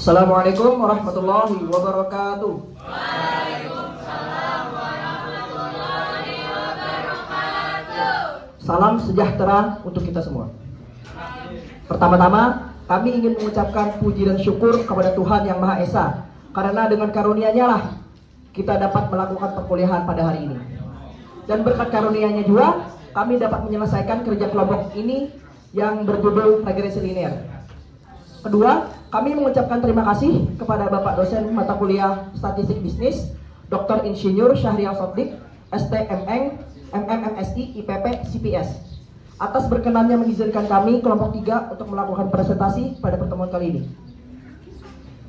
Assalamualaikum warahmatullahi wabarakatuh. Salam sejahtera untuk kita semua. Pertama-tama, kami ingin mengucapkan puji dan syukur kepada Tuhan Yang Maha Esa, karena dengan karunia-Nya lah kita dapat melakukan perkuliahan pada hari ini. Dan berkat karunia-Nya juga, kami dapat menyelesaikan kerja kelompok ini yang berjudul regresi linear. Kedua, kami mengucapkan terima kasih kepada Bapak dosen mata kuliah Statistik Bisnis, Dr. Insinyur Syahrial Soddik, STMN, MMMSI, IPP, CPS, atas berkenannya mengizinkan kami kelompok 3 untuk melakukan presentasi pada pertemuan kali ini.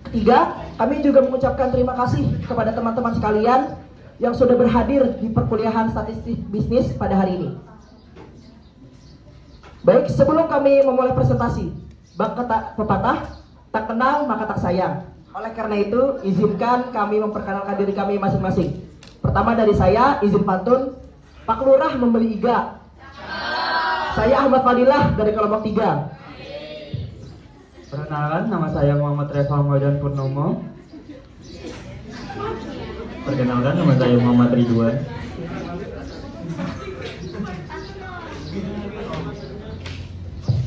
Ketiga, kami juga mengucapkan terima kasih kepada teman-teman sekalian yang sudah berhadir di perkuliahan Statistik Bisnis pada hari ini. Baik, sebelum kami memulai presentasi, bak kata pepatah, tak kenal maka tak sayang. Oleh karena itu, izinkan kami memperkenalkan diri kami masing-masing. Pertama dari saya, izin pantun. Pak Lurah membeli iga. Saya Ahmad Fadilah dari kelompok 3. Perkenalkan, nama saya Muhammad Reva Maudan Purnomo. Perkenalkan, nama saya Muhammad Ridwan.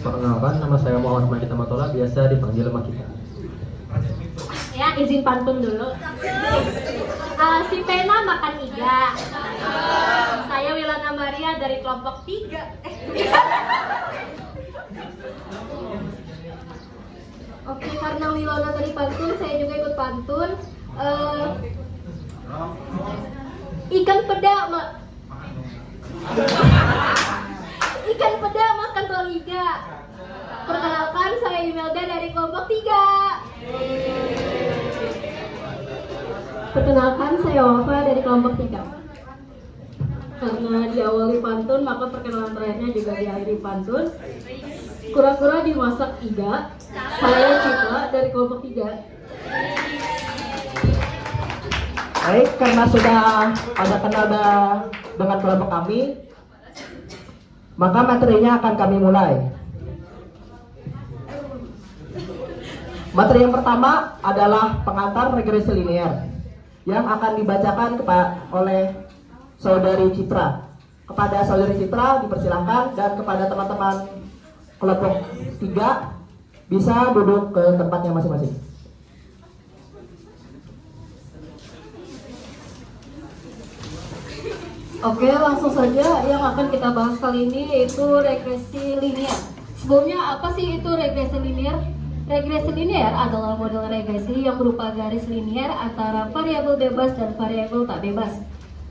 Perkenalkan, nama saya Muhammad Majid Amatola, biasa dipanggil Makita. Ya, izin pantun dulu. Si Pena makan iga. Saya Wilana Maria dari kelompok 3. Oke, karena Wilona tadi pantun, saya juga ikut pantun. Ikan peda Ikan peda makan telur iga. Perkenalkan, saya Imelda dari kelompok 3. Perkenalkan, saya Wafa dari kelompok 3. Karena diawali pantun, maka perkenalan terakhirnya juga diakhiri pantun. Kura-kura dimasak iga. Saya Citra dari kelompok 3. Baik, karena sudah ada kenal dengan kelompok kami, maka materinya akan kami mulai. Materi yang pertama adalah pengantar regresi linear yang akan dibacakan oleh Saudari Citra. Kepada Saudari Citra dipersilahkan, dan kepada teman-teman kelompok 3 bisa duduk ke tempatnya masing-masing. Oke, langsung saja yang akan kita bahas kali ini yaitu regresi linear. Sebelumnya, apa sih itu regresi linear? Regresi linear adalah model regresi yang berupa garis linear antara variabel bebas dan variabel tak bebas.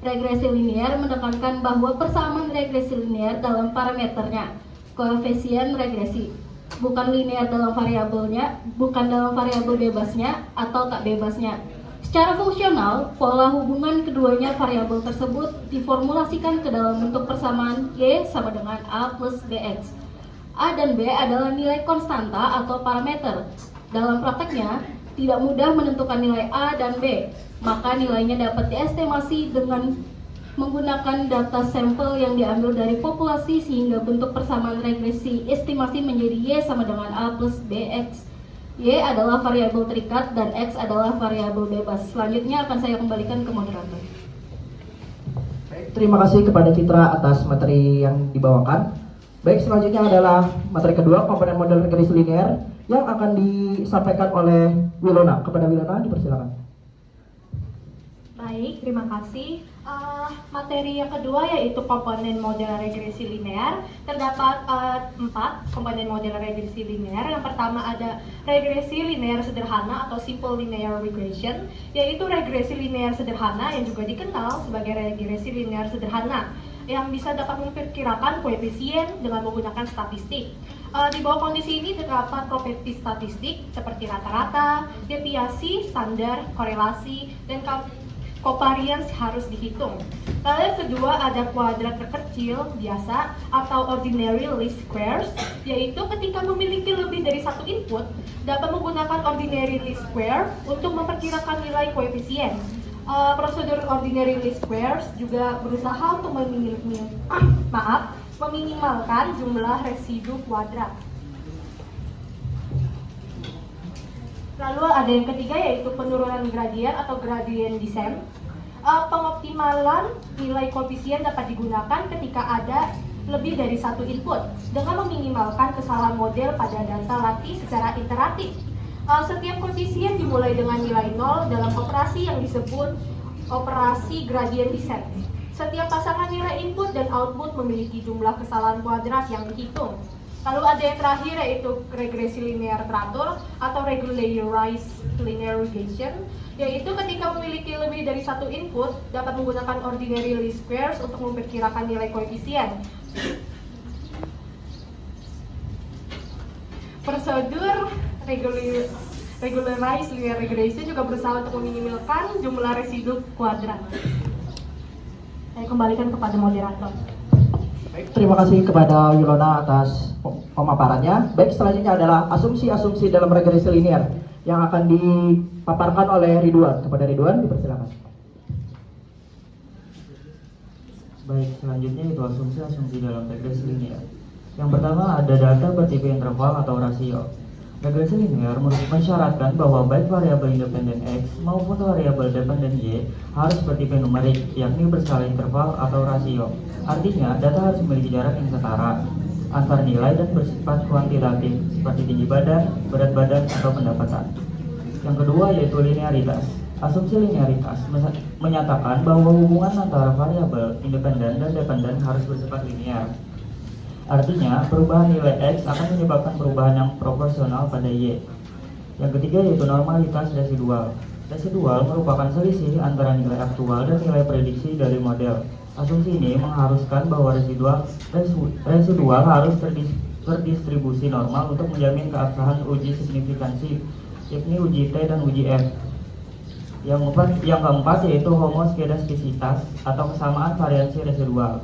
Regresi linear menekankan bahwa persamaan regresi linear dalam parameternya, koefisien regresi, bukan linear dalam variabelnya, bukan dalam variabel bebasnya atau tak bebasnya. Secara fungsional, pola hubungan keduanya variabel tersebut diformulasikan ke dalam bentuk persamaan Y sama dengan A plus BX. A dan B adalah nilai konstanta atau parameter. Dalam prakteknya, tidak mudah menentukan nilai A dan B, maka nilainya dapat diestimasi dengan menggunakan data sampel yang diambil dari populasi, sehingga bentuk persamaan regresi estimasi menjadi Y sama dengan A plus BX. Y adalah variabel terikat dan X adalah variabel bebas. Selanjutnya akan saya kembalikan ke moderator. Baik, terima kasih kepada Citra atas materi yang dibawakan. Baik, selanjutnya adalah materi kedua, komponen model regresi linear, yang akan disampaikan oleh Wilona. Kepada Wilona dipersilakan. Baik, terima kasih. Materi yang kedua yaitu komponen model regresi linear. Terdapat 4 komponen model regresi linear. Yang pertama ada regresi linear sederhana atau simple linear regression, yaitu regresi linear sederhana yang juga dikenal sebagai regresi linear sederhana yang bisa dapat memperkirakan koefisien dengan menggunakan statistik. Di bawah kondisi ini terdapat properti statistik seperti rata-rata, deviasi, standar, korelasi, dan covariance harus dihitung. Lalu yang kedua ada kuadrat terkecil biasa atau ordinary least squares, yaitu ketika memiliki lebih dari satu input dapat menggunakan ordinary least square untuk memperkirakan nilai koefisien. Prosedur ordinary least squares juga berusaha untuk meminimalkan jumlah residu kuadrat. Lalu ada yang ketiga yaitu penurunan gradien atau gradient descent. Pengoptimalan nilai koefisien dapat digunakan ketika ada lebih dari satu input dengan meminimalkan kesalahan model pada data latih secara iteratif. Setiap koefisien dimulai dengan nilai 0 dalam operasi yang disebut operasi gradient descent. Setiap pasangan nilai input dan output memiliki jumlah kesalahan kuadrat yang dihitung. Lalu ada yang terakhir yaitu regresi linear teratur atau regularized linear regression, yaitu ketika memiliki lebih dari satu input dapat menggunakan ordinary least squares untuk memperkirakan nilai koefisien. Prosedur regularized linear regression juga berusaha untuk meminimalkan jumlah residu kuadrat. Saya kembalikan kepada moderator. Baik, terima kasih kepada Yulona atas pemaparannya. Baik, selanjutnya adalah asumsi-asumsi dalam regresi linear yang akan dipaparkan oleh Ridwan. Kepada Ridwan, dipersilakan. Baik, selanjutnya itu asumsi-asumsi dalam regresi linear. Yang pertama ada data bertipe interval atau rasio. Regresi linear mensyaratkan bahwa baik variabel independen X maupun variabel dependen Y harus bertipe numerik, yakni berskala interval atau rasio. Artinya, data harus memiliki jarak yang setara antar nilai dan bersifat kuantitatif, seperti tinggi badan, berat badan, atau pendapatan. Yang kedua yaitu linearitas. Asumsi linearitas menyatakan bahwa hubungan antara variabel independen dan dependen harus bersifat linear. Artinya, perubahan nilai X akan menyebabkan perubahan yang proporsional pada Y. Yang ketiga yaitu normalitas residual. Residual merupakan selisih antara nilai aktual dan nilai prediksi dari model. Asumsi ini mengharuskan bahwa residual harus terdistribusi normal untuk menjamin keabsahan uji signifikansi, yakni uji T dan uji F. Yang keempat yaitu homoskedastisitas atau kesamaan variansi residual.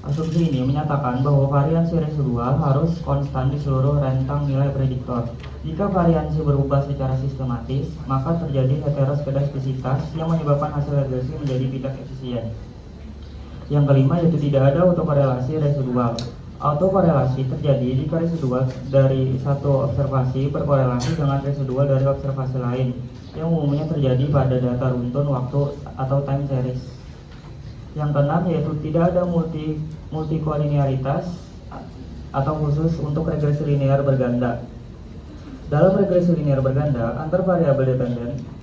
Asumsi ini menyatakan bahwa variansi residual harus konstan di seluruh rentang nilai prediktor. Jika variansi berubah secara sistematis, maka terjadi heteroskedastisitas yang menyebabkan hasil regresi menjadi tidak efisien. Yang kelima yaitu tidak ada autokorelasi residual. Autokorelasi terjadi jika residual dari satu observasi berkorelasi dengan residual dari observasi lain, yang umumnya terjadi pada data runtun waktu atau time series. Yang keenam yaitu tidak ada multikolinearitas atau khusus untuk regresi linear berganda. Dalam regresi linear berganda, antar variabel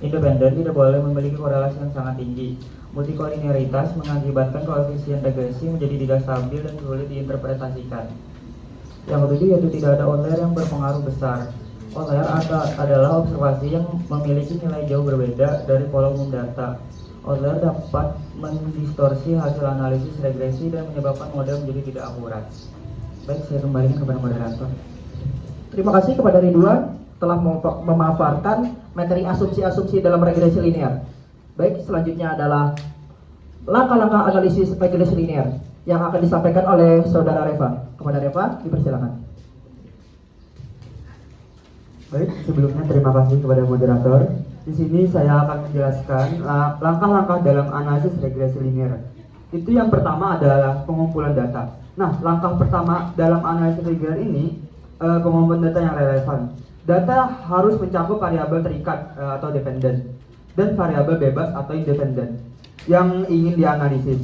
independen tidak boleh memiliki korelasi yang sangat tinggi. Multikolinearitas mengakibatkan koefisien regresi menjadi tidak stabil dan sulit diinterpretasikan. Yang ketujuh yaitu tidak ada outlier yang berpengaruh besar. Outlier adalah observasi yang memiliki nilai jauh berbeda dari pola umum data. Outlier dapat mendistorsi hasil analisis regresi dan menyebabkan model menjadi tidak akurat. Baik, saya kembalikan kepada moderator. Terima kasih kepada Ridwan telah memaparkan materi asumsi-asumsi dalam regresi linear. Baik, selanjutnya adalah langkah-langkah analisis regresi linear yang akan disampaikan oleh Saudara Reva. Kepada Reva, dipersilakan. Baik, sebelumnya terima kasih kepada moderator. Di sini saya akan menjelaskan langkah-langkah dalam analisis regresi linear. Itu yang pertama adalah pengumpulan data. Nah, langkah pertama dalam analisis linear ini pengumpulan data yang relevan. Data harus mencakup variabel terikat atau dependen dan variabel bebas atau independen yang ingin dianalisis.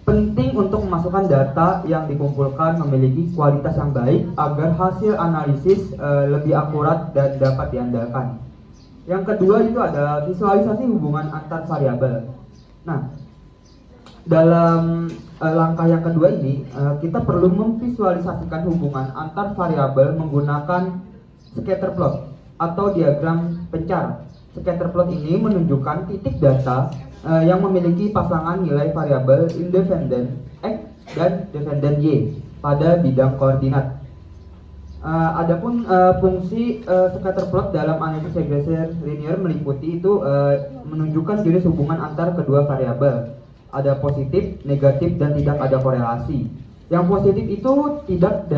Penting untuk memasukkan data yang dikumpulkan memiliki kualitas yang baik agar hasil analisis lebih akurat dan dapat diandalkan. Yang kedua itu adalah visualisasi hubungan antar variabel. Nah, dalam langkah yang kedua ini kita perlu memvisualisasikan hubungan antar variabel menggunakan scatter plot atau diagram pencar. Scatter plot ini menunjukkan titik data yang memiliki pasangan nilai variabel independen X dan dependen Y pada bidang koordinat. Adapun fungsi scatter plot dalam analisis regresi linear meliputi itu menunjukkan jenis hubungan antar kedua variabel. Ada positif, negatif, dan tidak ada korelasi. Yang positif itu titik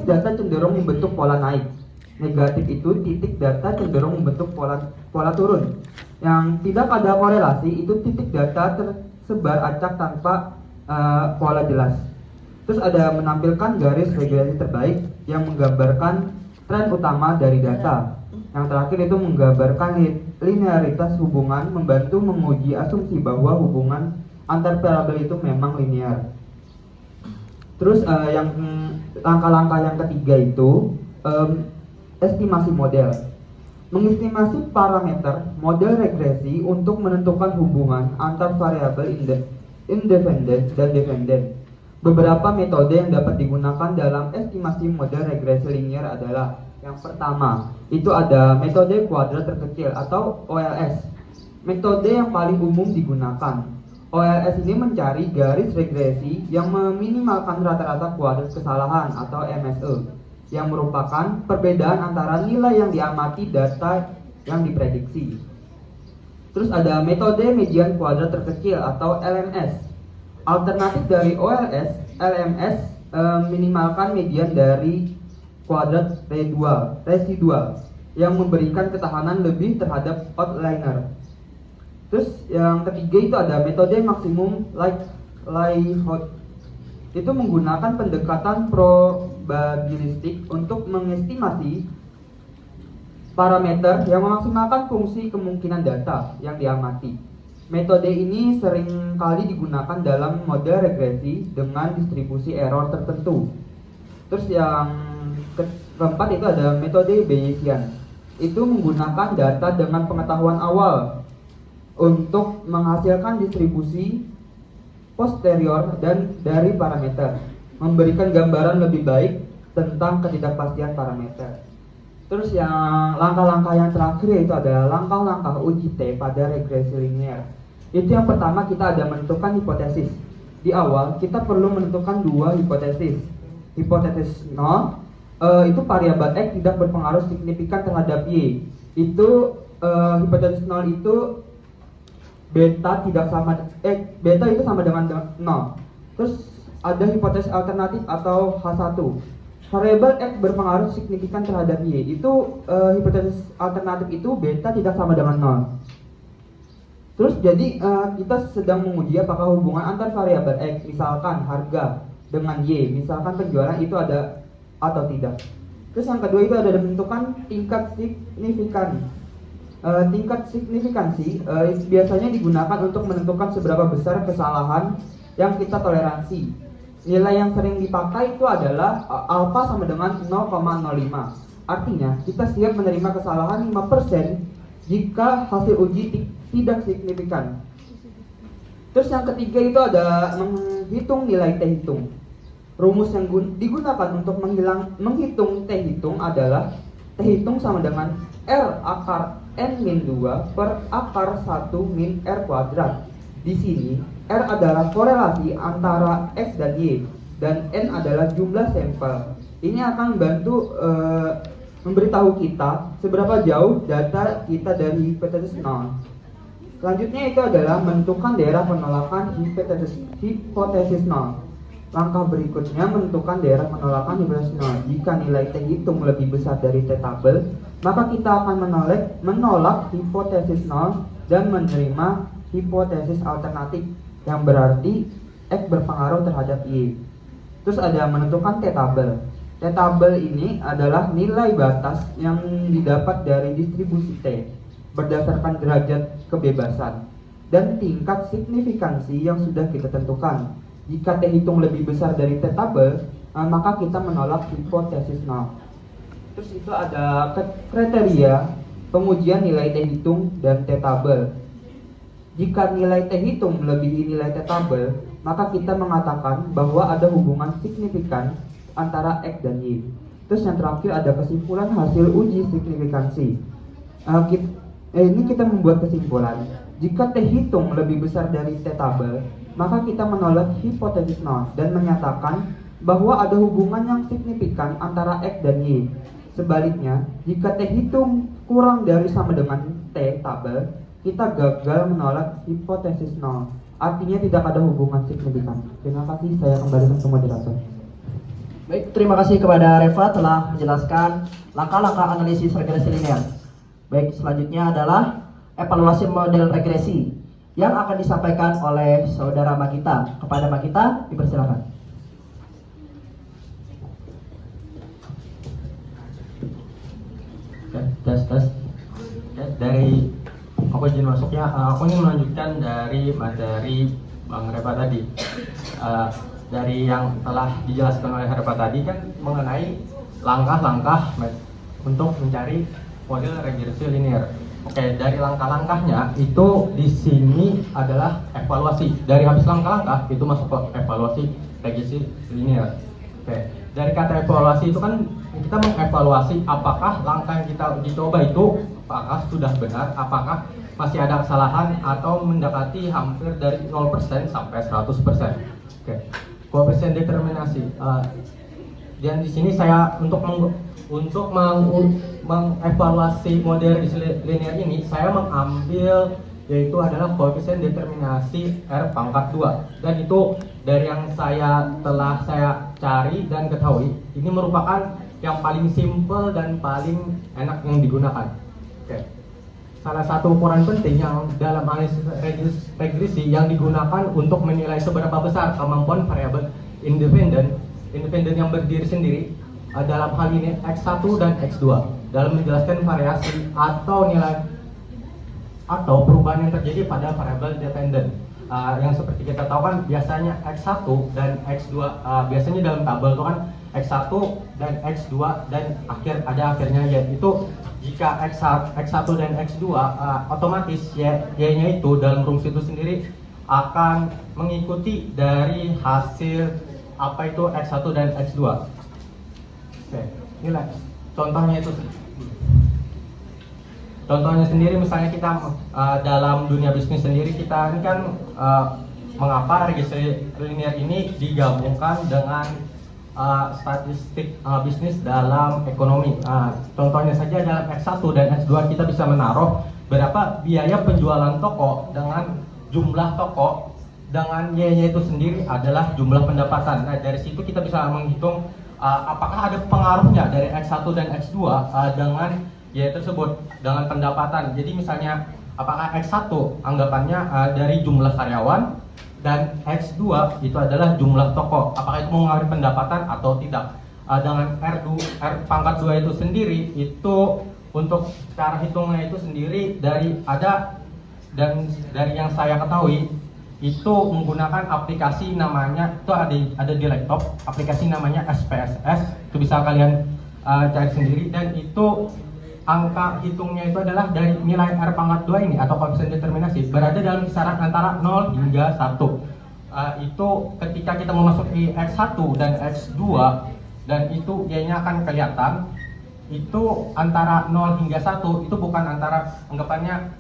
data cenderung membentuk pola naik. Negatif itu titik data cenderung membentuk pola turun. Yang tidak ada korelasi itu titik data tersebar acak tanpa pola jelas. Terus ada menampilkan garis regresi terbaik yang menggambarkan tren utama dari data. Yang terakhir itu menggambarkan linearitas hubungan, membantu menguji asumsi bahwa hubungan antar variabel itu memang linear. Terus yang langkah-langkah yang ketiga itu estimasi model. Mengestimasi parameter model regresi untuk menentukan hubungan antar variabel independen dan dependen. Beberapa metode yang dapat digunakan dalam estimasi model regresi linear adalah: yang pertama, itu ada metode kuadrat terkecil atau OLS. Metode yang paling umum digunakan. OLS ini mencari garis regresi yang meminimalkan rata-rata kuadrat kesalahan atau MSE, yang merupakan perbedaan antara nilai yang diamati data yang diprediksi. Terus ada metode median kuadrat terkecil atau LMS. Alternatif dari OLS, LMS minimalkan median dari kuadrat residual yang memberikan ketahanan lebih terhadap outliner. Terus yang ketiga itu ada metode maksimum likelihood. Itu menggunakan pendekatan probabilistik untuk mengestimasi parameter yang memaksimalkan fungsi kemungkinan data yang diamati. Metode ini sering kali digunakan dalam model regresi dengan distribusi error tertentu. Terus yang keempat itu ada metode Bayesian. Itu menggunakan data dengan pengetahuan awal untuk menghasilkan distribusi posterior dan dari parameter, memberikan gambaran lebih baik tentang ketidakpastian parameter. Terus yang langkah-langkah yang terakhir yaitu adalah langkah-langkah uji T pada regresi linear. Itu yang pertama, kita ada menentukan hipotesis. Di awal kita perlu menentukan dua hipotesis. Hipotesis 0, itu variabel X tidak berpengaruh signifikan terhadap Y. Itu hipotesis 0 itu beta itu sama dengan 0. Terus ada hipotesis alternatif atau H1. Variabel X berpengaruh signifikan terhadap Y. Itu hipotesis alternatif itu beta tidak sama dengan 0. Terus jadi kita sedang menguji apakah hubungan antar variabel X, misalkan harga, dengan Y, misalkan penjualan itu ada atau tidak. Terus yang kedua itu ada menentukan tingkat signifikan. Tingkat signifikansi biasanya digunakan untuk menentukan seberapa besar kesalahan yang kita toleransi. Nilai yang sering dipakai itu adalah alfa sama dengan 0,05. Artinya kita siap menerima kesalahan 5% jika hasil uji tidak signifikan. Terus yang ketiga itu ada menghitung nilai T hitung. Rumus yang digunakan untuk menghitung T hitung adalah T hitung sama dengan R akar N-2 per akar 1 min R kuadrat. Di sini R adalah korelasi antara X dan Y, dan N adalah jumlah sampel. Ini akan membantu memberitahu kita seberapa jauh data kita dari hipotesis 0. Selanjutnya itu adalah menentukan daerah penolakan hipotesis 0. Langkah berikutnya menentukan daerah penolakan hipotesis 0. Jika nilai T hitung lebih besar dari T tabel, maka kita akan menolak hipotesis 0 dan menerima hipotesis alternatif yang berarti X berpengaruh terhadap Y. Terus ada menentukan T tabel. T tabel ini adalah nilai batas yang didapat dari distribusi T berdasarkan derajat kebebasan dan tingkat signifikansi yang sudah kita tentukan. Jika T hitung lebih besar dari T tabel, maka kita menolak hipotesis 0. Terus itu ada kriteria pengujian nilai T hitung dan T tabel. Jika nilai T hitung melebihi nilai T tabel, maka kita mengatakan bahwa ada hubungan signifikan antara X dan Y. Terus yang terakhir ada kesimpulan hasil uji signifikansi. Ini kita membuat kesimpulan, jika T hitung lebih besar dari T tabel, maka kita menolak hipotesis 0 dan menyatakan bahwa ada hubungan yang signifikan antara X dan Y. Sebaliknya, jika T hitung kurang dari sama dengan T tabel, kita gagal menolak hipotesis 0. Artinya tidak ada hubungan signifikan. Terima kasih, saya kembalikan ke moderator. Baik, terima kasih kepada Reva telah menjelaskan langkah-langkah analisis regresi linear. Baik, selanjutnya adalah evaluasi model regresi yang akan disampaikan oleh saudara Magita. Kepada Magita, dipersilakan. Tes. dari aku izin masuknya, aku ingin melanjutkan dari materi Bang Repa tadi. Dari yang telah dijelaskan oleh Repa tadi kan mengenai langkah-langkah untuk mencari model regresi linear. Oke, dari langkah-langkahnya itu di sini adalah evaluasi. Dari habis langkah-langkah itu masuk ke evaluasi regresi linear. Oke, dari kata evaluasi itu kan kita mengevaluasi apakah langkah yang kita dicoba itu apakah sudah benar, apakah masih ada kesalahan atau mendekati hampir dari 0% sampai 100%. Oke. Koefisien determinasi. Dan di sini saya untuk mengevaluasi model linear ini saya mengambil yaitu adalah koefisien determinasi R pangkat 2, dan itu dari yang telah saya cari dan ketahui ini merupakan yang paling simple dan paling enak yang digunakan. Oke. Salah satu ukuran penting yang dalam analisis regresi yang digunakan untuk menilai seberapa besar kemampuan variabel independen yang berdiri sendiri dalam hal ini X1 dan X2 dalam menjelaskan variasi atau nilai atau perubahan yang terjadi pada variabel dependen. Yang seperti kita tahu kan biasanya X1 dan X2 biasanya dalam tabel itu kan X1 dan X2 dan akhirnya yaitu jika X1 dan X2 otomatis Y-nya itu dalam rumus itu sendiri akan mengikuti dari hasil apa itu X1 dan X2. Oke, nilai contohnya itu. Contohnya sendiri misalnya kita dalam dunia bisnis sendiri kita ini kan mengapa regresi linear ini digabungkan dengan statistik bisnis dalam ekonomi. Contohnya saja dalam X1 dan X2 kita bisa menaruh berapa biaya penjualan toko dengan jumlah toko dengan Y-nya itu sendiri adalah jumlah pendapatan. Nah, dari situ kita bisa menghitung apakah ada pengaruhnya dari X1 dan X2 dengan Y tersebut dengan pendapatan. Jadi misalnya apakah X1 anggapannya dari jumlah karyawan dan X2 itu adalah jumlah toko, apakah itu mengaruhi pendapatan atau tidak. Dengan R pangkat 2 itu sendiri itu untuk cara hitungnya itu sendiri dari yang saya ketahui itu menggunakan aplikasi namanya itu ada di laptop, aplikasi namanya SPSS, itu bisa kalian cari sendiri, dan itu angka hitungnya itu adalah dari nilai R pangkat 2 ini atau koefisien determinasi berada dalam kisaran antara 0 hingga 1. Itu ketika kita memasuki X1 dan X2 dan itu Y-nya akan kelihatan itu antara 0 hingga 1 itu bukan antara anggapannya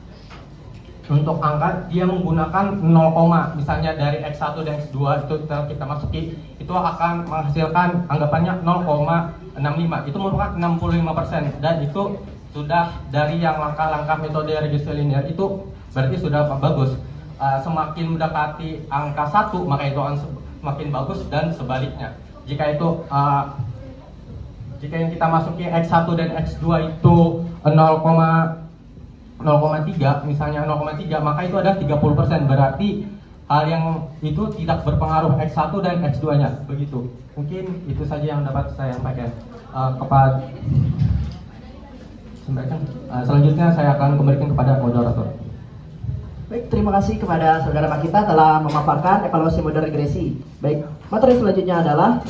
untuk angka dia menggunakan 0, misalnya dari X1 dan X2 itu kita masuki itu akan menghasilkan anggapannya 0,65, itu merupakan 65%, dan itu sudah dari yang langkah-langkah metode regresi linear itu berarti sudah bagus. Semakin mendekati angka 1 maka itu akan semakin bagus, dan sebaliknya jika yang kita masuki X1 dan X2 itu 0,3 misalnya 0,3 maka itu adalah 30%, berarti hal yang itu tidak berpengaruh X1 dan X2 nya begitu. Mungkin itu saja yang dapat saya sampaikan kepada selanjutnya saya akan kembalikan kepada moderator. Baik, terima kasih kepada saudara Makita telah memaparkan evaluasi model regresi. Baik, materi selanjutnya adalah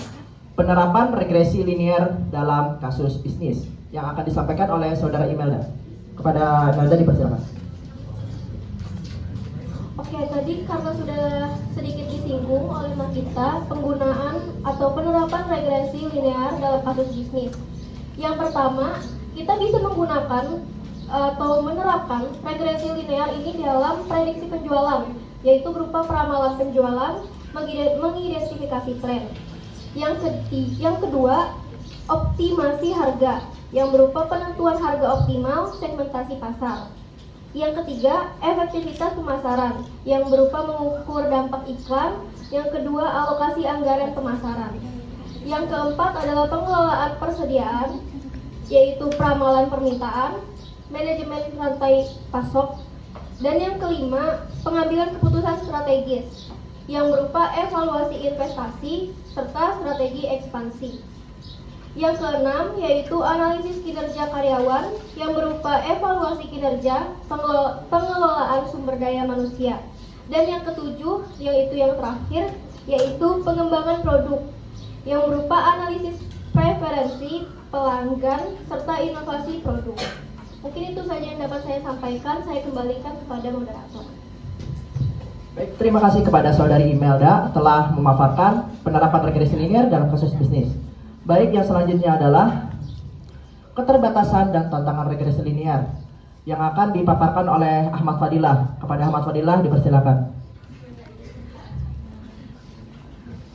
penerapan regresi linear dalam kasus bisnis yang akan disampaikan oleh saudara Imelda. Kepada Imelda dipersilakan. Oke, tadi karena sudah sedikit disinggung oleh Makita penggunaan atau penerapan regresi linear dalam kasus bisnis. Yang pertama, kita bisa menggunakan atau menerapkan regresi linear ini dalam prediksi penjualan, yaitu berupa peramalan penjualan, mengidentifikasi tren. Yang kedua, optimasi harga, yang berupa penentuan harga optimal, segmentasi pasar. Yang ketiga, efektivitas pemasaran, yang berupa mengukur dampak iklan. Yang kedua, alokasi anggaran pemasaran. Yang keempat adalah pengelolaan persediaan, yaitu peramalan permintaan, manajemen rantai pasok. Dan yang kelima, pengambilan keputusan strategis, yang berupa evaluasi investasi serta strategi ekspansi. Yang keenam yaitu analisis kinerja karyawan yang berupa evaluasi kinerja pengelolaan sumber daya manusia. Dan yang ketujuh yaitu yang terakhir yaitu pengembangan produk yang berupa analisis preferensi pelanggan serta inovasi produk. Mungkin itu saja yang dapat saya sampaikan. Saya kembalikan kepada moderator. Baik, terima kasih kepada saudari Imelda telah memaparkan penerapan regresi linear dalam proses bisnis. Baik, yang selanjutnya adalah keterbatasan dan tantangan regresi linear yang akan dipaparkan oleh Ahmad Fadilah. Kepada Ahmad Fadilah dipersilakan.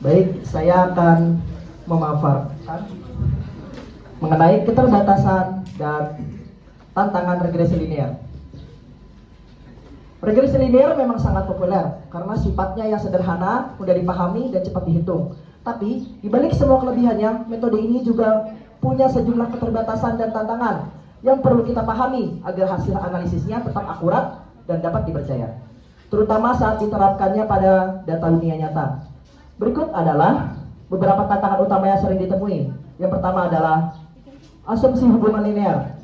Baik, saya akan memaparkan mengenai keterbatasan dan tantangan regresi linear. Regresi linear memang sangat populer karena sifatnya yang sederhana, mudah dipahami, dan cepat dihitung. Tapi, dibalik semua kelebihannya, metode ini juga punya sejumlah keterbatasan dan tantangan yang perlu kita pahami agar hasil analisisnya tetap akurat dan dapat dipercaya, terutama saat diterapkannya pada data dunia nyata. Berikut adalah beberapa tantangan utama yang sering ditemui. Yang pertama adalah asumsi hubungan linear.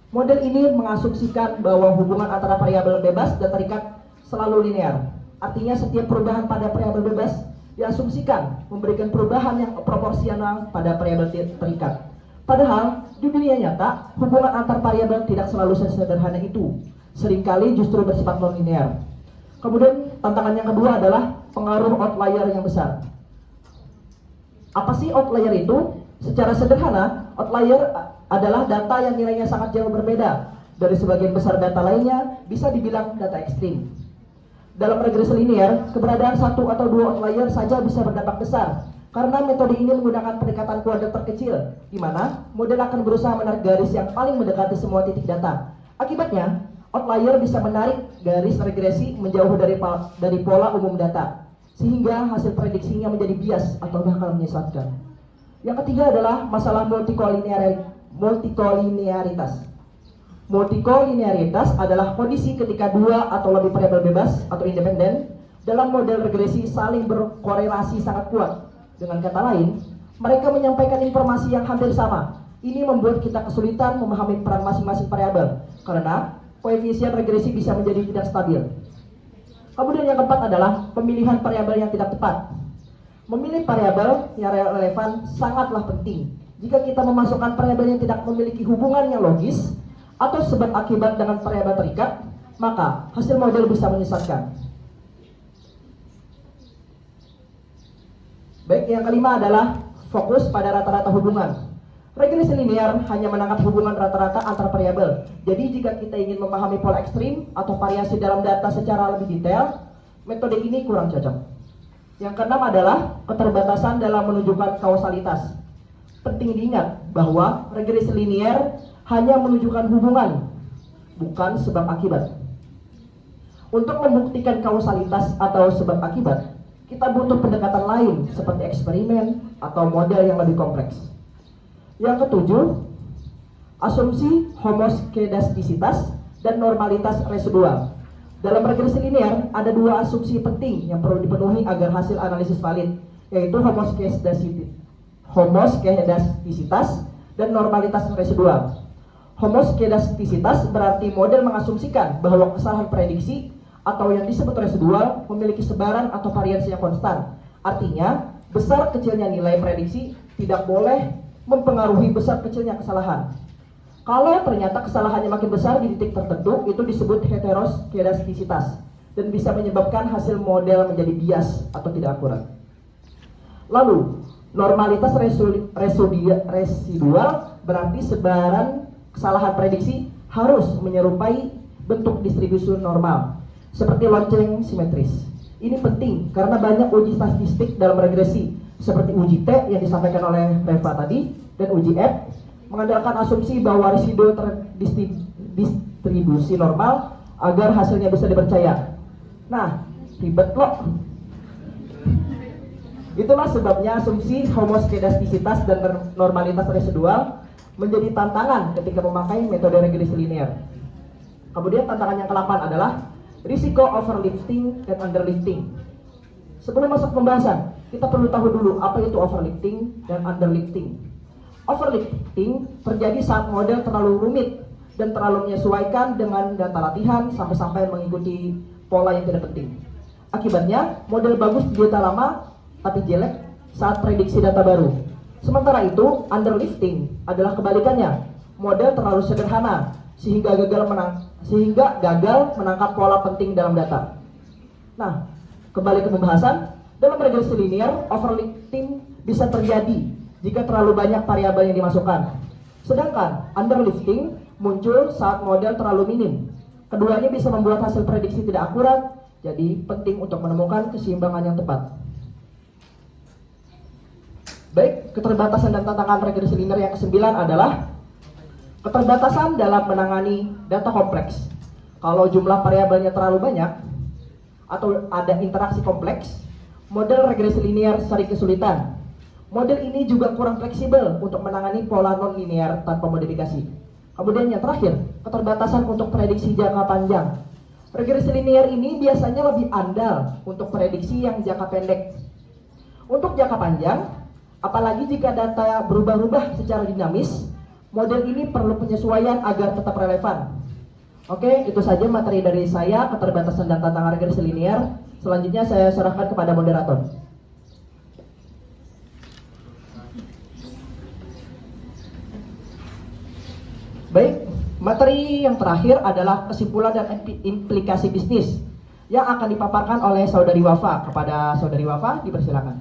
Model ini mengasumsikan bahwa hubungan antara variabel bebas dan terikat selalu linear. Artinya setiap perubahan pada variabel bebas diasumsikan memberikan perubahan yang proporsional pada variabel terikat. Padahal di dunia nyata hubungan antar variabel tidak selalu sesederhana itu. Seringkali justru bersifat non-linear. Kemudian tantangan yang kedua adalah pengaruh outlier yang besar. Apa sih outlier itu? Secara sederhana, outlier adalah data yang nilainya sangat jauh berbeda dari sebagian besar data lainnya, bisa dibilang data ekstrim. Dalam regresi linear, keberadaan satu atau dua outlier saja bisa berdampak besar karena metode ini menggunakan pendekatan kuadrat terkecil, di mana model akan berusaha menarik garis yang paling mendekati semua titik data. Akibatnya, outlier bisa menarik garis regresi menjauh dari pola umum data, sehingga hasil prediksinya menjadi bias atau bahkan menyesatkan. Yang ketiga adalah masalah multikolinearitas. Multikolinearitas adalah kondisi ketika dua atau lebih variabel bebas atau independen dalam model regresi saling berkorelasi sangat kuat. Dengan kata lain, mereka menyampaikan informasi yang hampir sama. Ini membuat kita kesulitan memahami peran masing-masing variabel karena koefisien regresi bisa menjadi tidak stabil. Kemudian yang keempat adalah pemilihan variabel yang tidak tepat. Memilih variabel yang relevan sangatlah penting. Jika kita memasukkan variabel yang tidak memiliki hubungan yang logis atau sebab akibat dengan variabel terikat, maka hasil model bisa menyesatkan. Baik, yang kelima adalah fokus pada rata-rata hubungan. Regresi linear hanya menangkap hubungan rata-rata antar variabel. Jadi jika kita ingin memahami pola ekstrim atau variasi dalam data secara lebih detail, metode ini kurang cocok. Yang keenam adalah keterbatasan dalam menunjukkan kausalitas. Penting diingat bahwa regresi linear hanya menunjukkan hubungan, bukan sebab akibat. Untuk membuktikan kausalitas atau sebab akibat, kita butuh pendekatan lain seperti eksperimen atau model yang lebih kompleks. Yang ketujuh, asumsi homoskedastisitas dan normalitas residual. Dalam regresi linear ada dua asumsi penting yang perlu dipenuhi agar hasil analisis valid, yaitu homoskedastisitas dan normalitas residual. Homoskedastisitas berarti model mengasumsikan bahwa kesalahan prediksi atau yang disebut residual memiliki sebaran atau variansi yang konstan. Artinya, besar kecilnya nilai prediksi tidak boleh mempengaruhi besar kecilnya kesalahan. Kalau ternyata kesalahannya makin besar di titik tertentu, itu disebut heteroskedastisitas dan bisa menyebabkan hasil model menjadi bias atau tidak akurat. Lalu, normalitas residual berarti sebaran kesalahan prediksi harus menyerupai bentuk distribusi normal, seperti lonceng simetris. Ini penting karena banyak uji statistik dalam regresi, seperti uji T yang disampaikan oleh Reva tadi, dan uji F mengandalkan asumsi bahwa residu terdistribusi normal agar hasilnya bisa dipercaya. Nah, ribet loh. Itulah sebabnya asumsi homoskedastisitas dan normalitas residual menjadi tantangan ketika memakai metode regresi linear. Kemudian tantangan yang ke-8 adalah risiko overlifting dan underlifting. Sebelum masuk pembahasan, kita perlu tahu dulu apa itu overlifting dan underlifting. Overlifting terjadi saat model terlalu rumit dan terlalu menyesuaikan dengan data latihan sampai-sampai mengikuti pola yang tidak penting. Akibatnya, model bagus di data lama tapi jelek saat prediksi data baru. Sementara itu, underlifting adalah kebalikannya. Model terlalu sederhana sehingga gagal menangkap pola penting dalam data. Nah, kembali ke pembahasan, dalam regresi linear, overlifting bisa terjadi jika terlalu banyak variabel yang dimasukkan. Sedangkan underlifting muncul saat model terlalu minim. Keduanya bisa membuat hasil prediksi tidak akurat, jadi penting untuk menemukan keseimbangan yang tepat. Baik, keterbatasan dan tantangan regresi linear yang ke-9 adalah keterbatasan dalam menangani data kompleks. Kalau jumlah variabelnya terlalu banyak atau ada interaksi kompleks, model regresi linear sering kesulitan. Model ini juga kurang fleksibel untuk menangani pola non-linear tanpa modifikasi. Kemudian yang terakhir, keterbatasan untuk prediksi jangka panjang. Regresi linear ini biasanya lebih andal untuk prediksi yang jangka pendek. Untuk jangka panjang, apalagi jika data berubah-ubah secara dinamis, model ini perlu penyesuaian agar tetap relevan. Oke, itu saja materi dari saya, keterbatasan dan tantangan regresi linear. Selanjutnya saya serahkan kepada moderator. Baik, materi yang terakhir adalah kesimpulan dan implikasi bisnis yang akan dipaparkan oleh Saudari Wafa. Kepada Saudari Wafa, dipersilakan.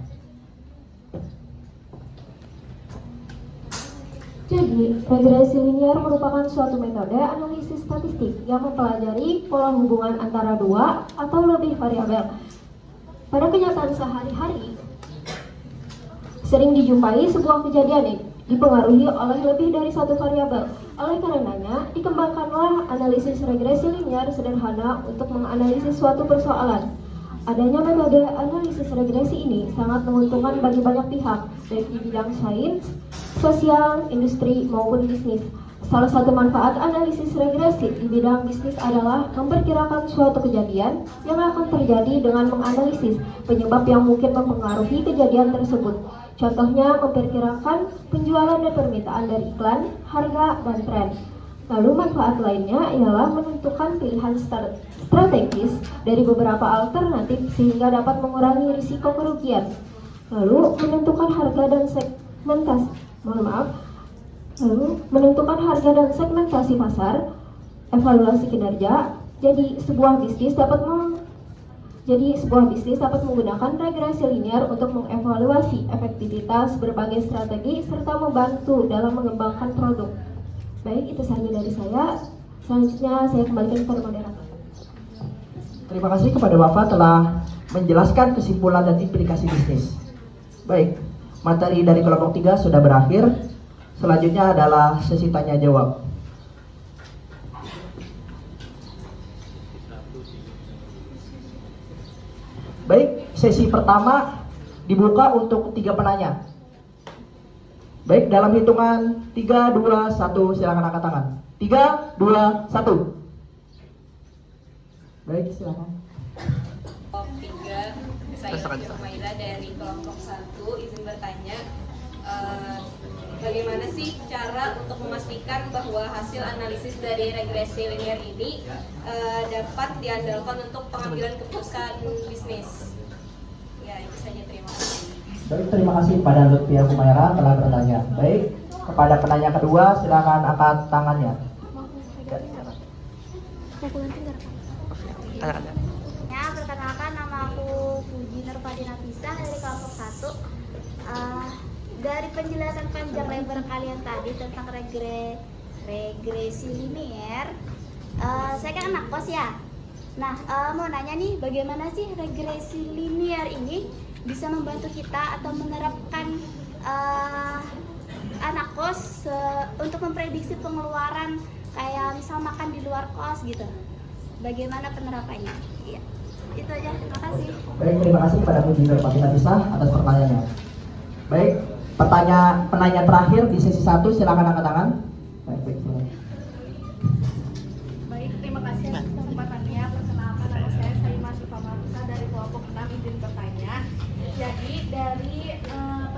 Jadi, regresi linear merupakan suatu metode analisis statistik yang mempelajari pola hubungan antara dua atau lebih variabel. Pada kenyataan sehari-hari, sering dijumpai sebuah kejadian yang dipengaruhi oleh lebih dari satu variabel. Oleh karenanya, dikembangkanlah analisis regresi linear sederhana untuk menganalisis suatu persoalan. Adanya metode analisis regresi ini sangat menguntungkan bagi banyak pihak, baik di bidang sains, sosial, industri, maupun bisnis. Salah satu manfaat analisis regresi di bidang bisnis adalah memperkirakan suatu kejadian yang akan terjadi dengan menganalisis penyebab yang mungkin mempengaruhi kejadian tersebut. Contohnya, memperkirakan penjualan dan permintaan dari iklan, harga, dan tren. Lalu manfaat lainnya ialah menentukan pilihan strategis dari beberapa alternatif sehingga dapat mengurangi risiko kerugian. Lalu menentukan harga dan segmentasi pasar, evaluasi kinerja. Jadi sebuah bisnis dapat menggunakan regresi linear untuk mengevaluasi efektivitas berbagai strategi serta membantu dalam mengembangkan produk. Baik, itu saja dari saya. Selanjutnya saya kembalikan kepada moderator. Terima kasih kepada Wafa telah menjelaskan kesimpulan dan implikasi bisnis. Baik, materi dari kelompok 3 sudah berakhir. Selanjutnya adalah sesi tanya jawab. Baik, sesi pertama dibuka untuk 3 penanya. Baik, dalam hitungan 3, 2, 1, silakan angkat tangan. 3, 2, 1. Baik, silakan. Kelompok 3, saya Sumaira dari kelompok 1 izin bertanya, bagaimana sih cara untuk memastikan bahwa hasil analisis dari regresi linear ini dapat diandalkan untuk pengambilan keputusan bisnis? Ya, itu saja, terima kasih. Baik, terima kasih kepada Lutfia Kumaira telah bertanya. Baik, kepada penanya kedua silakan angkat tangannya. Ya, perkenalkan nama aku Puji Nurfadi Nafisa dari kelompok 1. Dari penjelasan panjang lebar kalian tadi tentang regresi linear, saya kan anak kos ya. Nah, mau nanya nih, bagaimana sih regresi linear ini bisa membantu kita atau menerapkan anak kos untuk memprediksi pengeluaran kayak misal makan di luar kos gitu. Bagaimana penerapannya? Iya, itu aja. Terima kasih. Baik, terima kasih kepada Puji Nurfadi Nafisa atas pertanyaannya. Baik, penanya terakhir di sesi 1 silakan angkat tangan. Baik, silakan. Baik, terima kasih atas kesempatannya. Perkenalkan, nama saya Saimah Syifa Marusa dari kelompok 6 izin bertanya. Jadi dari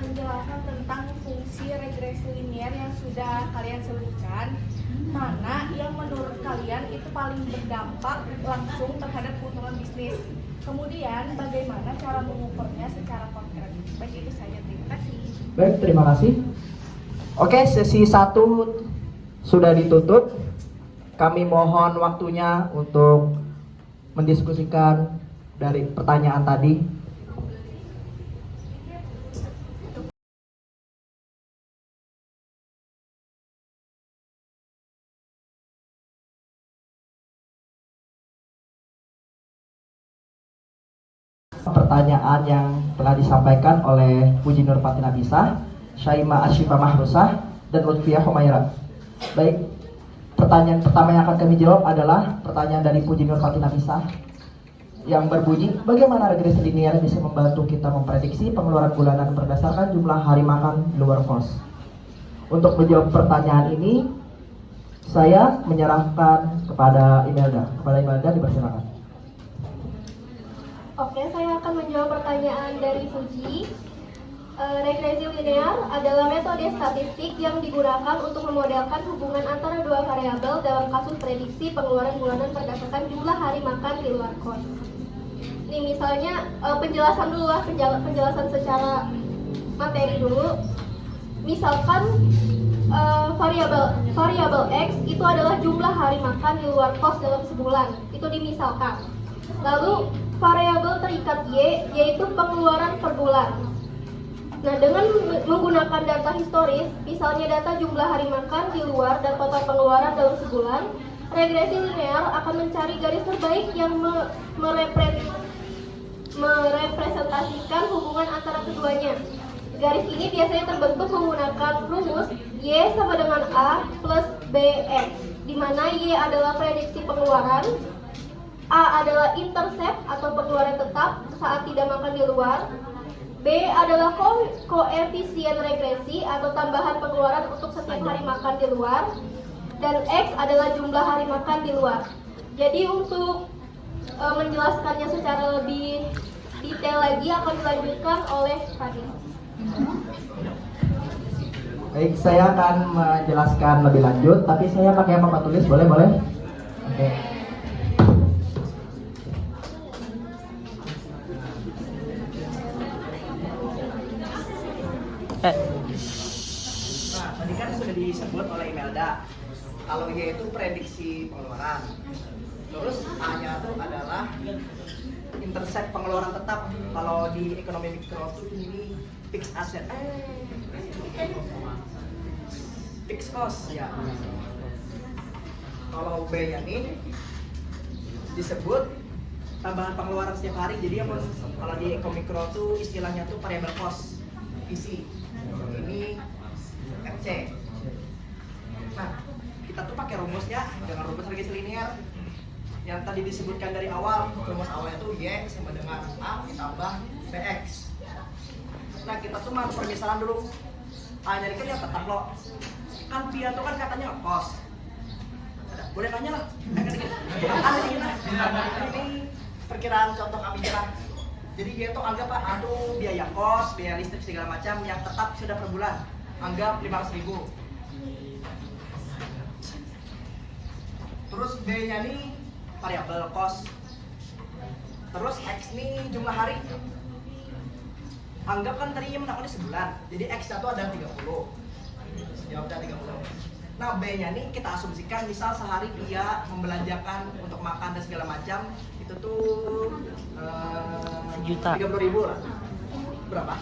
penjelasan tentang fungsi regresi linear sudah kalian sebutkan, mana yang menurut kalian itu paling berdampak langsung terhadap keuntungan bisnis? Kemudian bagaimana cara mengukurnya secara konkret? Baik, itu saja. Terima kasih. Baik, terima kasih. Oke, sesi 1 sudah ditutup. Kami mohon waktunya untuk mendiskusikan dari pertanyaan tadi. Pertanyaan yang telah disampaikan oleh Puji Nur Fatin Nafisah, Syaimah Asyifa Mahrusah, dan Lutfiah Humairah. Baik, pertanyaan pertama yang akan kami jawab adalah pertanyaan dari Puji Nur Fatin Nafisah yang berbunyi, bagaimana regresi linear bisa membantu kita memprediksi pengeluaran bulanan berdasarkan jumlah hari makan di luar kos? Untuk menjawab pertanyaan ini, saya menyerahkan kepada Imelda. Dipersilakan. Oke, saya akan menjawab pertanyaan dari Fuji. Regresi linear adalah metode statistik yang digunakan untuk memodelkan hubungan antara dua variabel dalam kasus prediksi pengeluaran bulanan berdasarkan jumlah hari makan di luar kos. Ini misalnya penjelasan dulu lah, penjelasan secara materi dulu. Misalkan variabel X itu adalah jumlah hari makan di luar kos dalam sebulan. Itu dimisalkan. Lalu variabel terikat Y yaitu pengeluaran per bulan. Nah, dengan menggunakan data historis, misalnya data jumlah hari makan di luar dan total pengeluaran dalam sebulan, regresi linear akan mencari garis terbaik yang merepresentasikan hubungan antara keduanya. Garis ini biasanya terbentuk menggunakan rumus Y sama dengan A plus BX, di mana Y adalah prediksi pengeluaran, A adalah intercept atau pengeluaran tetap saat tidak makan di luar, B adalah koefisien regresi atau tambahan pengeluaran untuk setiap hari makan di luar, dan X adalah jumlah hari makan di luar. Jadi untuk menjelaskannya secara lebih detail lagi akan dilanjutkan oleh Fadil. Baik, saya akan menjelaskan lebih lanjut, tapi saya pakai papan tulis, boleh? Oke. Nah, tadi kan sudah disebut oleh Imelda, kalau Y itu prediksi pengeluaran, terus A-nya itu adalah intercept pengeluaran tetap. Kalau di ekonomi mikro itu ini fixed asset, fixed cost ya. Kalau B-nya ini disebut tambahan pengeluaran setiap hari. Jadi kalau di ekonomi mikro itu istilahnya tuh variable cost, VC. Ini FC. Nah, kita tuh pakai rumusnya dengan rumus regresi linear yang tadi disebutkan dari awal. Rumus awalnya tuh Y sama dengan A ditambah BX. Nah, kita tuh mau permisalan dulu. A jadi kan ya tetap lo. Kan Pia tuh kan katanya ngekos. Boleh nanya lah. Ini perkiraan contoh kami jelas. Jadi dia tuh anggap biaya kos, biaya listrik segala macam yang tetap sudah per bulan. Anggap 500.000. Terus B-nya nih variabel cost. Terus X nih jumlah hari. Anggap kan tadinya menangani sebulan. Jadi X-nya tuh ada 30. Jawabnya 30. Nah, B-nya nih kita asumsikan misal sehari dia membelanjakan untuk makan dan segala macam itu tuh 30.000 lah. Berapa?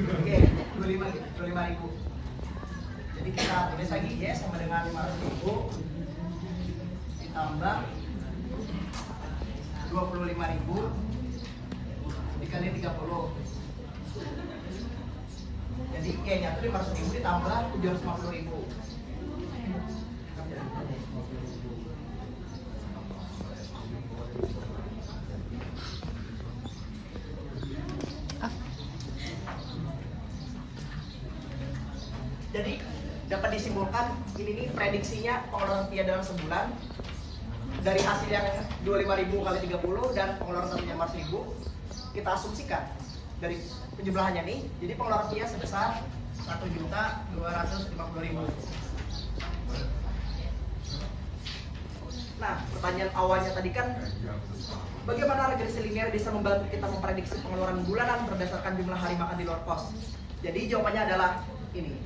Oke, 25.000. Jadi kita tulis lagi Y sama dengan 500.000 ditambah 25.000 dikali 30. Jadi Y-nya itu 500.000 ditambah 750.000. Jadi dapat disimpulkan ini nih prediksinya pengeluaran Pia dalam sebulan dari hasil yang 25.000 kali 30 dan pengeluaran satunya 500.000. Kita asumsikan dari penjumlahannya nih, jadi pengeluaran Pia sebesar 1.250.000. Nah, pertanyaan awalnya tadi kan, bagaimana regresi linear bisa membantu kita memprediksi pengeluaran bulanan berdasarkan jumlah hari makan di luar kos? Jadi jawabannya adalah ini.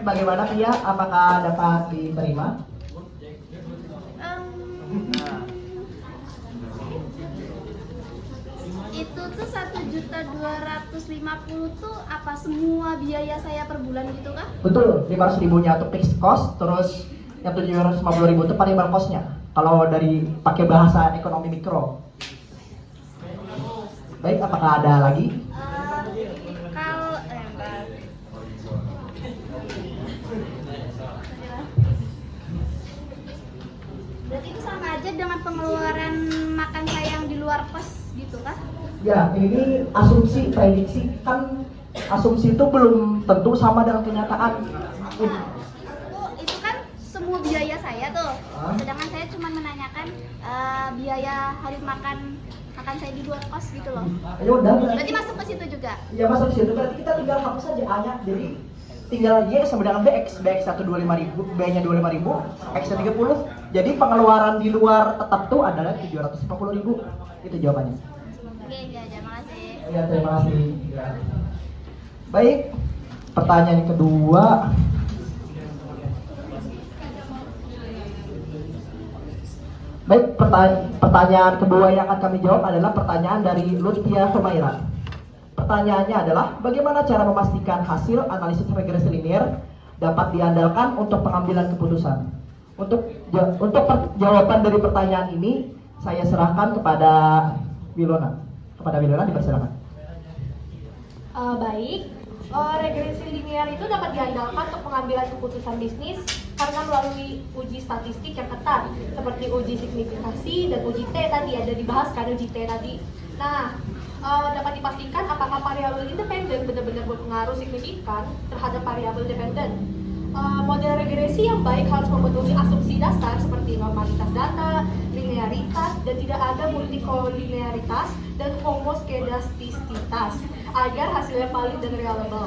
Bagaimana Tia? Apakah dapat diterima? Itu tuh 1.250.000 tuh apa semua biaya saya per bulan gitu kah? Betul, 500.000-nya untuk fixed cost, terus yang 750.000 itu variable cost-nya. Kalau dari pakai bahasa ekonomi mikro. Baik, apakah ada lagi? Kalau berarti itu sama aja dengan pengeluaran makan saya yang di luar kos gitu kah? Ya, ini asumsi, prediksi. Kan asumsi itu belum tentu sama dengan kenyataan. Itu kan semua biaya saya tuh. Sedangkan saya cuma menanyakan biaya hari makan saya di luar kos gitu loh. Ya udah. Berarti masuk ke situ juga. Ya masuk ke situ, berarti kita tinggal hapus saja A-nya. Jadi tinggal Y sama dengan BX 125.000, B-nya 25.000, X-nya 30. Jadi pengeluaran di luar tetap tuh adalah 750.000. Itu jawabannya. Oke, ya, terima kasih. Ya, terima kasih. Ya. Baik, pertanyaan yang kedua. Baik, pertanyaan kedua yang akan kami jawab adalah pertanyaan dari Lutfia Humaira. Pertanyaannya adalah, bagaimana cara memastikan hasil analisis regresi linear dapat diandalkan untuk pengambilan keputusan? Untuk jawaban dari pertanyaan ini, saya serahkan kepada Wilona. Kepada Wilona, dipersilakan. Baik, regresi linear itu dapat diandalkan untuk pengambilan keputusan bisnis karena melalui uji statistik yang ketat seperti uji signifikasi dan uji T tadi, ada dibahas kan uji T tadi. Nah, dapat dipastikan apakah variabel independen benar-benar berpengaruh signifikan terhadap variabel dependen. Model regresi yang baik harus memenuhi asumsi dasar seperti normalitas data, linearitas, dan tidak ada multikolinearitas dan homoskedastisitas agar hasilnya valid dan reliable.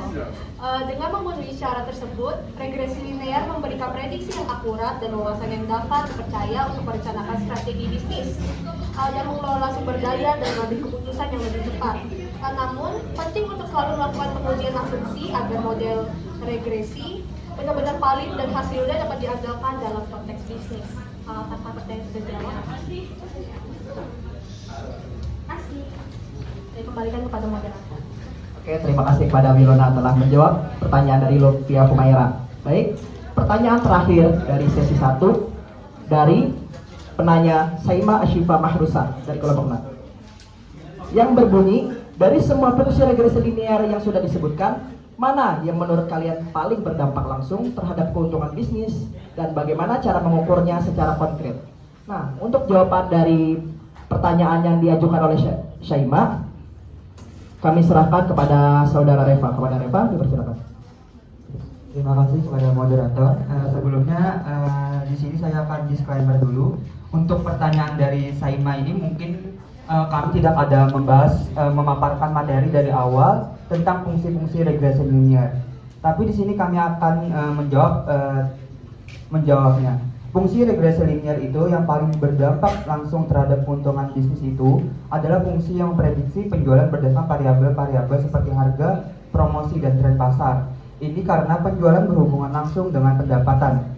Dengan memenuhi syarat tersebut, regresi linear memberikan prediksi yang akurat dan wawasan yang dapat dipercaya untuk merencanakan strategi bisnis dan mengelola sumber daya dan mengambil keputusan yang lebih cepat. Namun, penting untuk selalu melakukan pengujian asumsi agar model regresi benar-benar valid dan hasilnya dapat diandalkan dalam konteks bisnis. Tanpa pertanyaan sudah jawab. Asik. Saya kembalikan kepada moderator. Oke, terima kasih kepada Wilona telah menjawab pertanyaan dari Lutfia Humaira. Baik, pertanyaan terakhir dari sesi 1 dari penanya Saima Ashifa Mahrusa dari kelompok 6. Yang berbunyi, dari semua fungsi regresi linear yang sudah disebutkan, mana yang menurut kalian paling berdampak langsung terhadap keuntungan bisnis dan bagaimana cara mengukurnya secara konkret? Nah, untuk jawaban dari pertanyaan yang diajukan oleh Syaima, kami serahkan kepada saudara Reva. Kepada Reva, dipersilakan. Terima kasih kepada moderator. Sebelumnya di sini saya akan disclaimer dulu. Untuk pertanyaan dari Saima ini mungkin kami tidak ada memaparkan materi dari awal tentang fungsi-fungsi regresi linear. Tapi di sini kami akan menjawabnya. Fungsi regresi linear itu yang paling berdampak langsung terhadap keuntungan bisnis itu adalah fungsi yang memprediksi penjualan berdasarkan variabel-variabel seperti harga, promosi, dan tren pasar. Ini karena penjualan berhubungan langsung dengan pendapatan.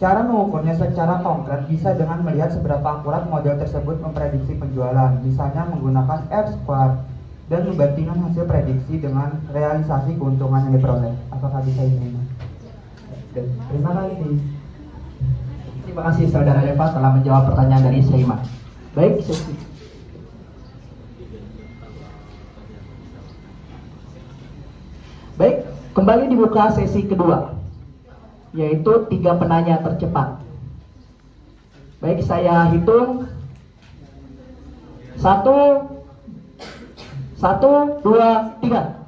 Cara mengukurnya secara konkret bisa dengan melihat seberapa akurat model tersebut memprediksi penjualan, misalnya menggunakan R-squared dan membandingkan hasil prediksi dengan realisasi keuntungan yang diperoleh. Apakah bisa diterima? Terima kasih. Terima kasih saudara Reva telah menjawab pertanyaan dari Saima. Baik, sesi. Baik, kembali dibuka sesi kedua, yaitu 3 penanya tercepat. Baik, saya hitung 1, 2, 3.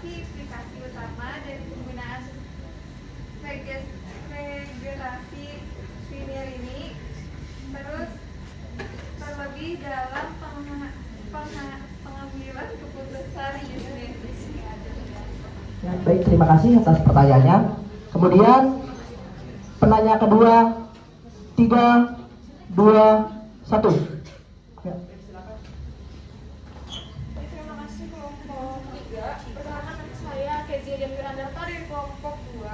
sih implikasi utama dari penggunaan regenerasi linear ini? Terus terlebih dalam pengambilan keputusan bisnis. Ya, baik, terima kasih atas pertanyaannya. Kemudian penanya kedua, 3, 2, 1. Ya. Terima kasih kelompok 3. Pertama saya Kezia dan Wirandarta dari kelompok 2.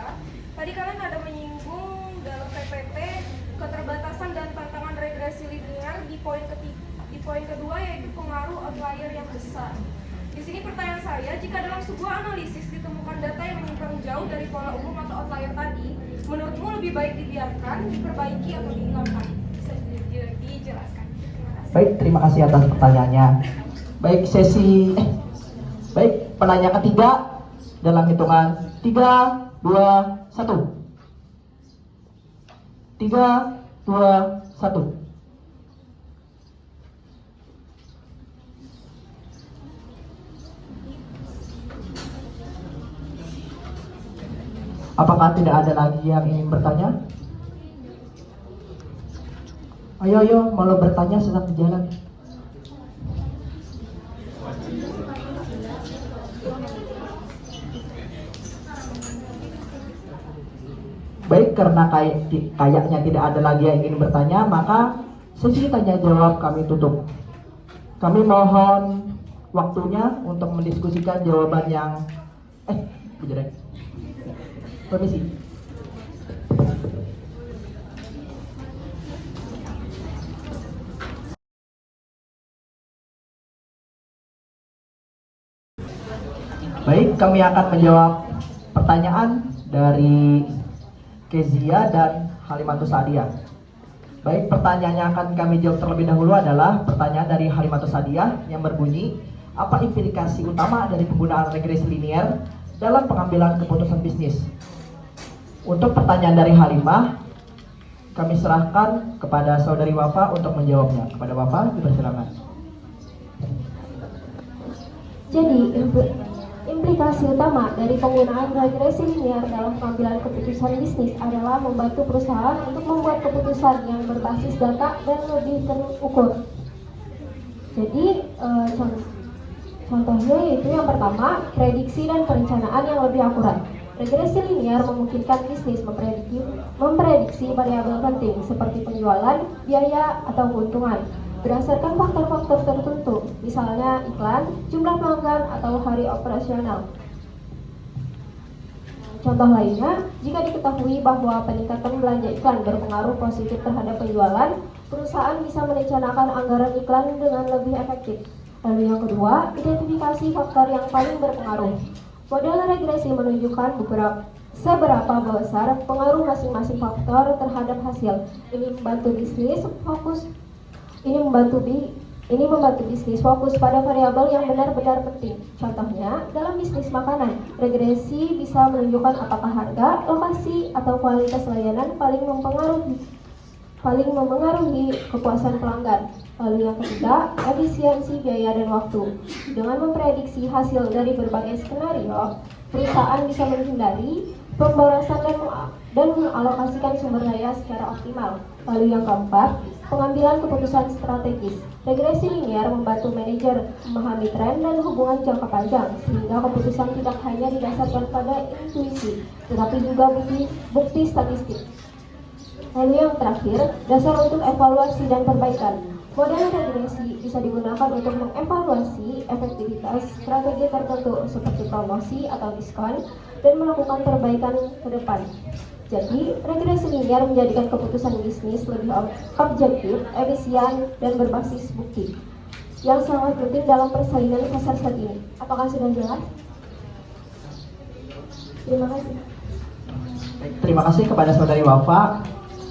Tadi kalian ada menyinggung dalam PPT keterbatasan dan tantangan regresi linear di poin kedua yaitu pengaruh outlier yang besar. Di sini pertanyaan saya, jika dalam sebuah analisis ditemukan data yang menyimpang jauh dari pola umum atau outlier tadi, menurutmu lebih baik dibiarkan, diperbaiki atau dihilangkan? Bisa dijelaskan? Terima kasih. Baik, terima kasih atas pertanyaannya. Baik, baik, penanya ketiga dalam hitungan 3, 2, 1. 3, 2, 1. Apakah tidak ada lagi yang ingin bertanya? Ayo, mau bertanya sedang di jalan. Baik, karena kayaknya tidak ada lagi yang ingin bertanya, maka sesi tanya jawab kami tutup. Kami mohon waktunya untuk mendiskusikan jawaban yang permisi. Baik, kami akan menjawab pertanyaan dari Kezia dan Halimatus Sa'diyah. Baik, pertanyaan yang akan kami jawab terlebih dahulu adalah pertanyaan dari Halimatus Sa'diyah yang berbunyi, apa implikasi utama dari penggunaan regresi linear dalam pengambilan keputusan bisnis? Untuk pertanyaan dari Halimah, kami serahkan kepada Saudari Wafa untuk menjawabnya. Kepada Wafa, dipersilakan. Jadi, implikasi utama dari penggunaan regresi linear dalam pengambilan keputusan bisnis adalah membantu perusahaan untuk membuat keputusan yang berbasis data dan lebih terukur. Jadi, contohnya yaitu yang pertama, prediksi dan perencanaan yang lebih akurat. Regresi linear memungkinkan bisnis memprediksi variabel penting seperti penjualan, biaya, atau keuntungan berdasarkan faktor-faktor tertentu, misalnya iklan, jumlah pelanggan, atau hari operasional. Contoh lainnya, jika diketahui bahwa peningkatan belanja iklan berpengaruh positif terhadap penjualan, perusahaan bisa merencanakan anggaran iklan dengan lebih efektif. Lalu yang kedua, identifikasi faktor yang paling berpengaruh. Model regresi menunjukkan seberapa besar pengaruh masing-masing faktor terhadap hasil. Ini membantu bisnis fokus pada variabel yang benar-benar penting. Contohnya, dalam bisnis makanan, regresi bisa menunjukkan apakah harga, lokasi, atau kualitas layanan paling memengaruhi kepuasan pelanggan. Lalu yang ketiga, efisiensi biaya dan waktu. Dengan memprediksi hasil dari berbagai skenario, perusahaan bisa menghindari pemborosan dan mengalokasikan sumber daya secara optimal. Lalu yang keempat, pengambilan keputusan strategis. Regresi linear membantu manajer memahami tren dan hubungan jangka panjang, sehingga keputusan tidak hanya didasarkan pada intuisi, tetapi juga bukti statistik. Lalu yang terakhir, dasar untuk evaluasi dan perbaikan. Model regresi bisa digunakan untuk mengevaluasi efektivitas strategi tertentu seperti promosi atau diskon dan melakukan perbaikan ke depan. Jadi, regresi linear menjadikan keputusan bisnis lebih objektif, efisien, dan berbasis bukti yang sangat penting dalam persaingan pasar saat ini. Apakah sudah jelas? Terima kasih. Terima kasih kepada Saudari Wafa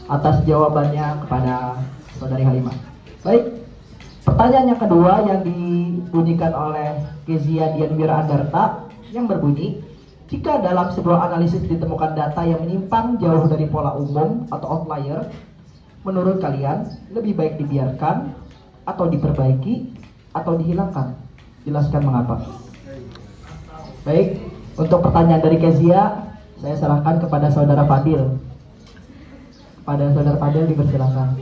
atas jawabannya kepada Saudari Halimah. Baik, pertanyaan yang kedua yang dibunyikan oleh Kezia Dian Wirandarta yang berbunyi, jika dalam sebuah analisis ditemukan data yang menyimpang jauh dari pola umum atau outlier, menurut kalian lebih baik dibiarkan atau diperbaiki atau dihilangkan? Jelaskan mengapa. Baik, untuk pertanyaan dari Kezia, saya serahkan kepada Saudara Fadil. Kepada Saudara Fadil dipersilakan.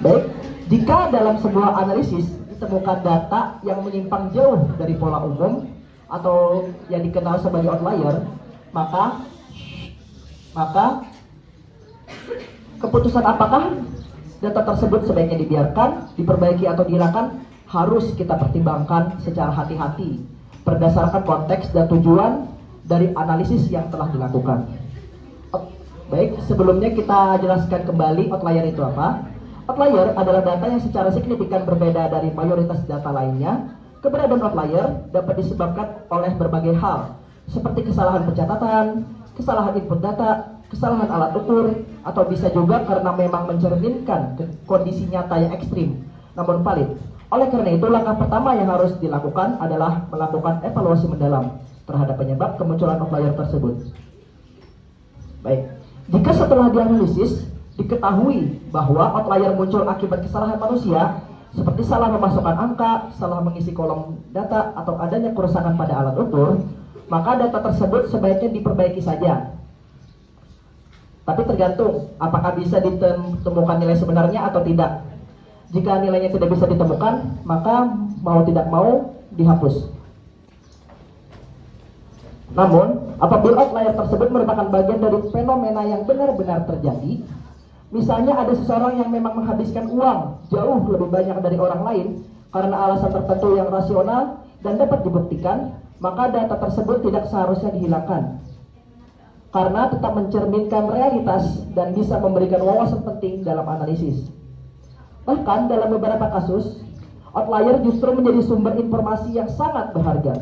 Baik, jika dalam sebuah analisis ditemukan data yang menyimpang jauh dari pola umum atau yang dikenal sebagai outlier, maka keputusan apakah data tersebut sebaiknya dibiarkan, diperbaiki atau dihilangkan harus kita pertimbangkan secara hati-hati berdasarkan konteks dan tujuan dari analisis yang telah dilakukan. Baik, sebelumnya kita jelaskan kembali outlier itu apa. Outlier adalah data yang secara signifikan berbeda dari mayoritas data lainnya. Keberadaan outlier dapat disebabkan oleh berbagai hal, seperti kesalahan pencatatan, kesalahan input data, kesalahan alat ukur, atau bisa juga karena memang mencerminkan kondisi nyata yang ekstrim, namun valid. Oleh karena itu, langkah pertama yang harus dilakukan adalah melakukan evaluasi mendalam terhadap penyebab kemunculan outlier tersebut. Baik, jika setelah dianalisis diketahui bahwa outlier muncul akibat kesalahan manusia, seperti salah memasukkan angka, salah mengisi kolom data, atau adanya kerusakan pada alat ukur, maka data tersebut sebaiknya diperbaiki saja. Tapi tergantung apakah bisa ditemukan nilai sebenarnya atau tidak. Jika nilainya tidak bisa ditemukan, maka mau tidak mau dihapus. Namun, apabila outlier tersebut merupakan bagian dari fenomena yang benar-benar terjadi, misalnya ada seseorang yang memang menghabiskan uang jauh lebih banyak dari orang lain karena alasan tertentu yang rasional dan dapat dibuktikan, maka data tersebut tidak seharusnya dihilangkan. Karena tetap mencerminkan realitas dan bisa memberikan wawasan penting dalam analisis. Bahkan dalam beberapa kasus, outlier justru menjadi sumber informasi yang sangat berharga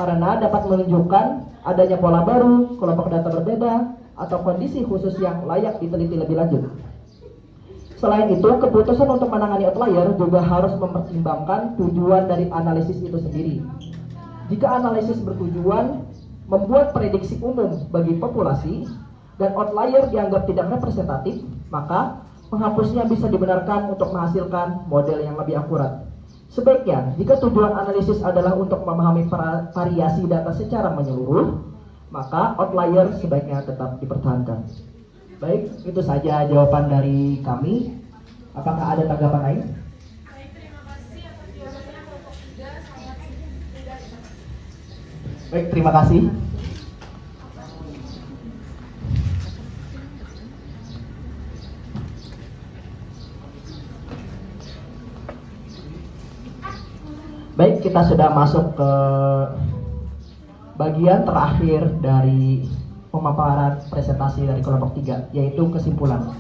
karena dapat menunjukkan adanya pola baru, kelompok data berbeda, atau kondisi khusus yang layak diteliti lebih lanjut. Selain itu, keputusan untuk menangani outlier juga harus mempertimbangkan tujuan dari analisis itu sendiri. Jika analisis bertujuan membuat prediksi umum bagi populasi dan outlier dianggap tidak representatif, maka penghapusnya bisa dibenarkan untuk menghasilkan model yang lebih akurat. Sebaiknya, jika tujuan analisis adalah untuk memahami variasi data secara menyeluruh, maka outlier sebaiknya tetap dipertahankan. Baik, itu saja jawaban dari kami. Apakah ada tanggapan lain? Baik, terima kasih atas jawabannya kelompok 3 sangat tidak. Baik, terima kasih. Baik, kita sudah masuk ke bagian terakhir dari pemaparan presentasi dari kelompok 3, yaitu kesimpulan.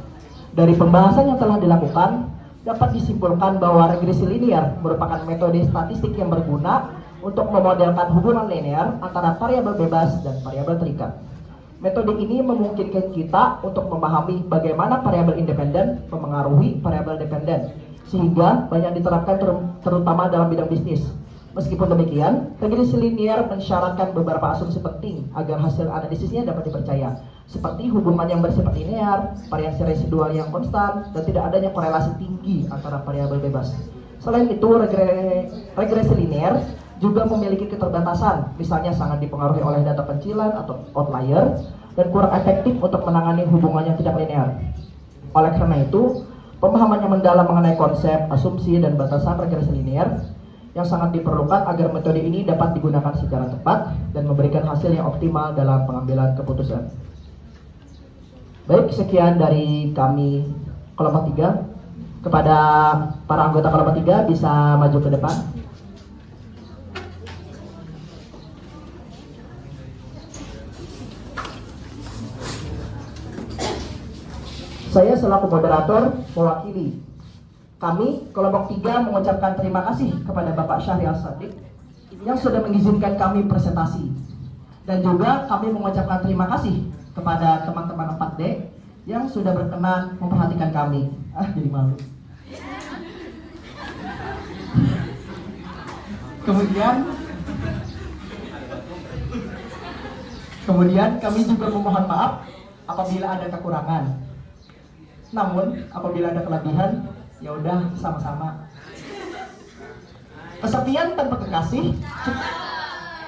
Dari pembahasan yang telah dilakukan, dapat disimpulkan bahwa regresi linear merupakan metode statistik yang berguna untuk memodelkan hubungan linear antara variabel bebas dan variabel terikat. Metode ini memungkinkan kita untuk memahami bagaimana variabel independen memengaruhi variabel dependen, sehingga banyak diterapkan terutama dalam bidang bisnis. Meskipun demikian, regresi linear mensyaratkan beberapa asumsi penting agar hasil analisisnya dapat dipercaya, seperti hubungan yang bersifat linear, variasi residual yang konstan, dan tidak adanya korelasi tinggi antara variabel bebas. Selain itu, regresi linear juga memiliki keterbatasan, misalnya sangat dipengaruhi oleh data pencilan atau outlier, dan kurang efektif untuk menangani hubungan yang tidak linear. Oleh karena itu, pemahaman yang mendalam mengenai konsep, asumsi, dan batasan regresi linear yang sangat diperlukan agar metode ini dapat digunakan secara tepat dan memberikan hasil yang optimal dalam pengambilan keputusan. Baik, sekian dari kami kelompok 3. Kepada para anggota kelompok 3 bisa maju ke depan. Saya selaku moderator mewakili kami kelompok 3 mengucapkan terima kasih kepada Bapak Syahrial Sadiq yang sudah mengizinkan kami presentasi, dan juga kami mengucapkan terima kasih kepada teman-teman 4D yang sudah berkenan memperhatikan kami. Jadi malu. Kemudian kami juga memohon maaf apabila ada kekurangan. Namun apabila ada kelebihan, ya udah sama-sama. Kesekian tanpa kekasih.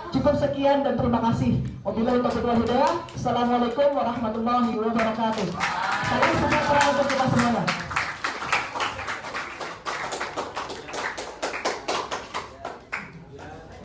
Cukup sekian dan terima kasih. Wabillahi taufiq wal hidayah. Assalamualaikum warahmatullahi wabarakatuh. Salam sejahtera untuk kita semuanya.